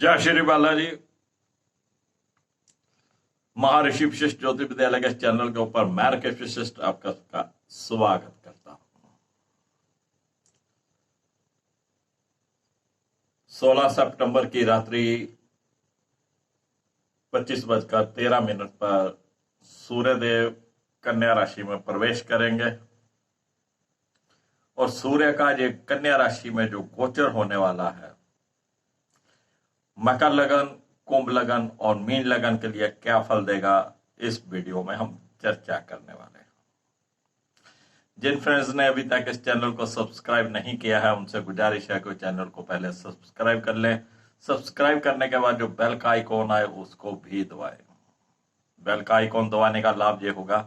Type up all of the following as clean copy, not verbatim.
जय श्री बालाजी। महर्षि वशिष्ठ ज्योति विद्यालय के चैनल के ऊपर मैं राकेश वशिष्ठ आपका स्वागत करता हूं। 16 सितंबर की रात्रि 25:13 पर सूर्यदेव कन्या राशि में प्रवेश करेंगे और सूर्य का ये कन्या राशि में जो गोचर होने वाला है, मकर लगन, कुंभ लगन और मीन लगन के लिए क्या फल देगा, इस वीडियो में हम चर्चा करने वाले हैं। जिन फ्रेंड्स ने अभी तक इस चैनल को सब्सक्राइब नहीं किया है, उनसे गुजारिश है कि चैनल को पहले सब्सक्राइब कर लें। सब्सक्राइब करने के बाद जो बेल का आइकॉन आए उसको भी दबाएं। बेल का आइकॉन दबाने का लाभ ये होगा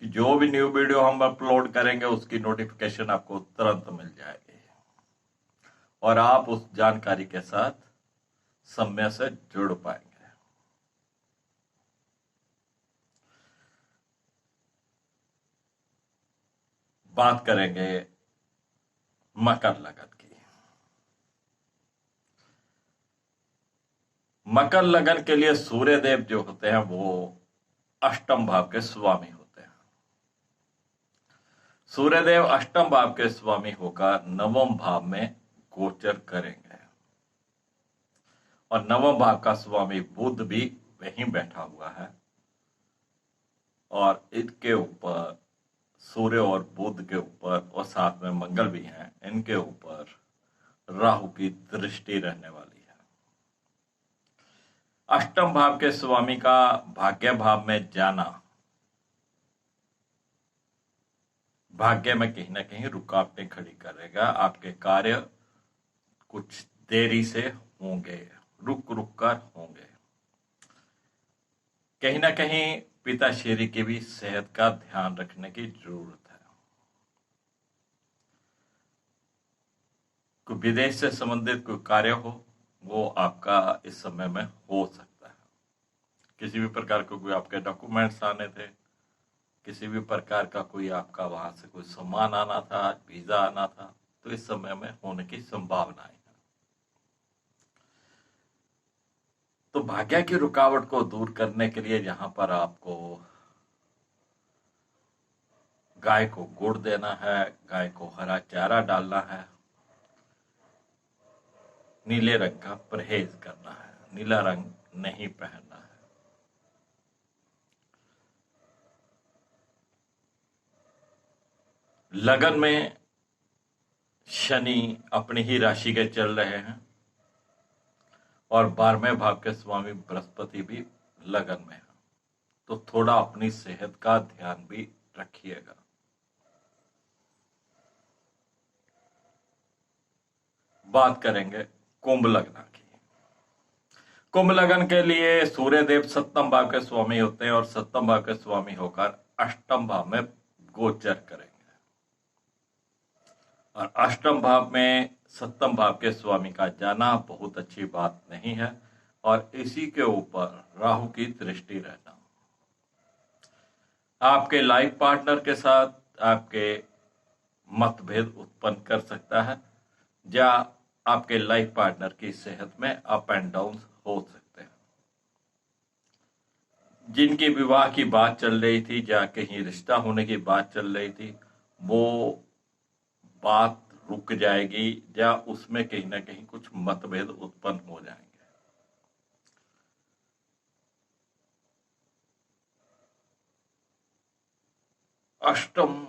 कि जो भी न्यू वीडियो हम अपलोड करेंगे उसकी नोटिफिकेशन आपको तुरंत मिल जाएगी और आप उस जानकारी के साथ समय से जुड़ पाएंगे। बात करेंगे मकर लगन की। मकर लगन के लिए सूर्य देव जो होते हैं वो अष्टम भाव के स्वामी होते हैं। सूर्यदेव अष्टम भाव के स्वामी होकर नवम भाव में गोचर करेंगे और नवम भाव का स्वामी बुध भी वहीं बैठा हुआ है और इनके ऊपर सूर्य और बुध के ऊपर और साथ में मंगल भी हैं, इनके ऊपर राहु की दृष्टि रहने वाली है। अष्टम भाव के स्वामी का भाग्य भाव में जाना भाग्य में कहीं ना कहीं रुकावटें खड़ी करेगा। आपके कार्य कुछ देरी से होंगे, रुक रुक कर होंगे। कहीं ना कहीं पिताश्री की भी सेहत का ध्यान रखने की जरूरत है। कोई विदेश से संबंधित कोई कार्य हो वो आपका इस समय में हो सकता है। किसी भी प्रकार के कोई आपके डॉक्यूमेंट्स आने थे, किसी भी प्रकार का कोई आपका वहां से कोई सामान आना था, वीजा आना था, तो इस समय में होने की संभावनाएं है। तो भाग्य की रुकावट को दूर करने के लिए यहां पर आपको गाय को गुड़ देना है, गाय को हरा चारा डालना है, नीले रंग का परहेज करना है, नीला रंग नहीं पहनना है। लगन में शनि अपनी ही राशि के चल रहे हैं और 12वें भाव के स्वामी बृहस्पति भी लगन में है, तो थोड़ा अपनी सेहत का ध्यान भी रखिएगा। बात करेंगे कुंभ लगन की। कुंभ लगन के लिए सूर्य देव सप्तम भाव के स्वामी होते हैं और सप्तम भाव के स्वामी होकर अष्टम भाव में गोचर करेंगे और अष्टम भाव में सप्तम भाव के स्वामी का जाना बहुत अच्छी बात नहीं है और इसी के ऊपर राहु की दृष्टि रहना आपके लाइफ पार्टनर के साथ आपके मतभेद उत्पन्न कर सकता है या आपके लाइफ पार्टनर की सेहत में अप एंड डाउन हो सकते हैं। जिनकी विवाह की बात चल रही थी या कहीं रिश्ता होने की बात चल रही थी, वो बात रुक जाएगी या उसमें कहीं ना कहीं कुछ मतभेद उत्पन्न हो जाएंगे। अष्टम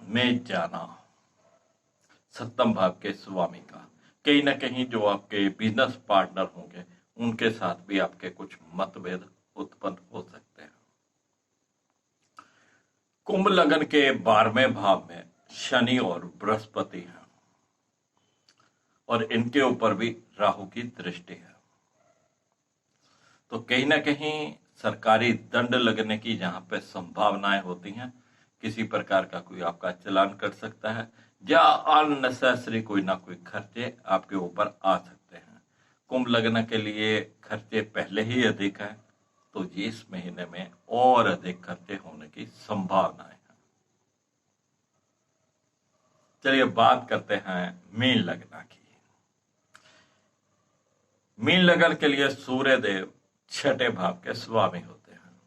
में जाना सप्तम भाव के स्वामी का कहीं ना कहीं जो आपके बिजनेस पार्टनर होंगे उनके साथ भी आपके कुछ मतभेद उत्पन्न हो सकते हैं। कुंभ लगन के 12वें भाव में शनि और बृहस्पति हैं और इनके ऊपर भी राहु की दृष्टि है, तो कहीं ना कहीं सरकारी दंड लगने की जहां पे संभावनाएं होती हैं। किसी प्रकार का कोई आपका चालान कर सकता है या अननेसेसरी कोई ना कोई खर्चे आपके ऊपर आ सकते हैं। कुंभ लगन के लिए खर्चे पहले ही अधिक है, तो इस महीने में और अधिक खर्चे होने की संभावनाएं हैं। चलिए बात करते हैं मीन लगन की। मीन लगन के लिए सूर्य देव छठे भाव के स्वामी होते हैं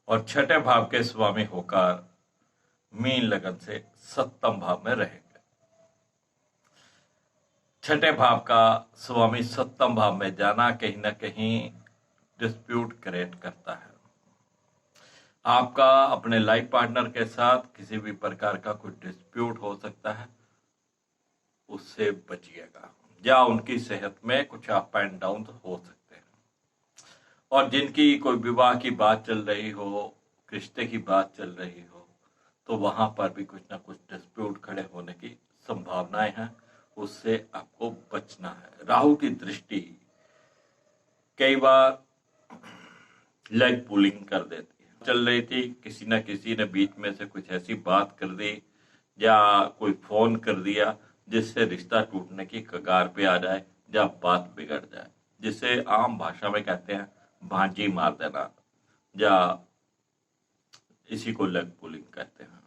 और छठे भाव के स्वामी होकर मीन लगन से सप्तम भाव में रहेंगे। छठे भाव का स्वामी सप्तम भाव में जाना कहीं ना कहीं डिस्प्यूट क्रिएट करता है। आपका अपने लाइफ पार्टनर के साथ किसी भी प्रकार का कुछ डिस्प्यूट हो सकता है, उससे बचिएगा, या उनकी सेहत में कुछ अप एंड डाउन हो सकते हैं। और जिनकी कोई विवाह की बात चल रही हो, रिश्ते की बात चल रही हो, तो वहां पर भी कुछ ना कुछ डिस्प्यूट खड़े होने की संभावनाएं हैं, उससे आपको बचना है। राहु की दृष्टि कई बार लेग पुलिंग कर देती है। चल रही थी, किसी न किसी ने बीच में से कुछ ऐसी बात कर दी या कोई फोन कर दिया जिससे रिश्ता टूटने की कगार पे आ जाए या बात बिगड़ जाए, जिसे आम भाषा में कहते हैं भांजी मार देना, या इसी को लेग पुलिंग कहते हैं।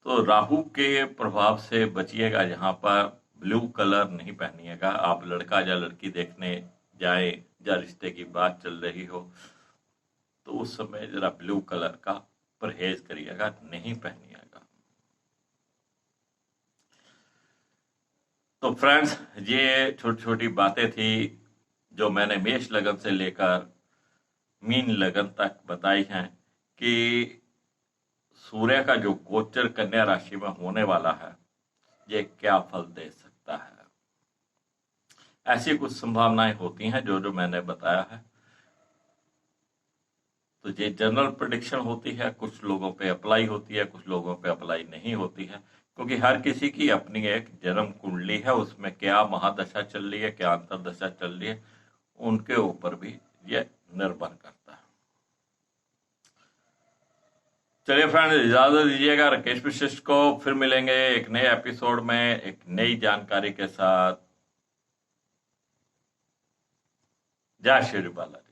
तो राहु के प्रभाव से बचिएगा। यहाँ पर ब्लू कलर नहीं पहनिएगा। आप लड़का या लड़की देखने जाए या रिश्ते की बात चल रही हो तो उस समय जरा ब्लू कलर का परहेज करिएगा, नहीं पहनिएगा। तो फ्रेंड्स, ये छोटी छोटी बातें थी जो मैंने मेष लगन से लेकर मीन लगन तक बताई हैं कि सूर्य का जो गोचर कन्या राशि में होने वाला है, ये क्या फल दे सकता है। ऐसी कुछ संभावनाएं होती हैं जो मैंने बताया है। तो ये जनरल प्रेडिक्शन होती है, कुछ लोगों पे अप्लाई होती है, कुछ लोगों पे अप्लाई नहीं होती है, क्योंकि हर किसी की अपनी एक जन्म कुंडली है, उसमें क्या महादशा चल रही है, क्या अंतरदशा चल रही है, उनके ऊपर भी ये निर्भर करता है। चलिए फ्रेंड्स, इजाजत दीजिएगा राकेश वशिष्ठ को। फिर मिलेंगे एक नए एपिसोड में एक नई जानकारी के साथ। जय श्री बालाजी।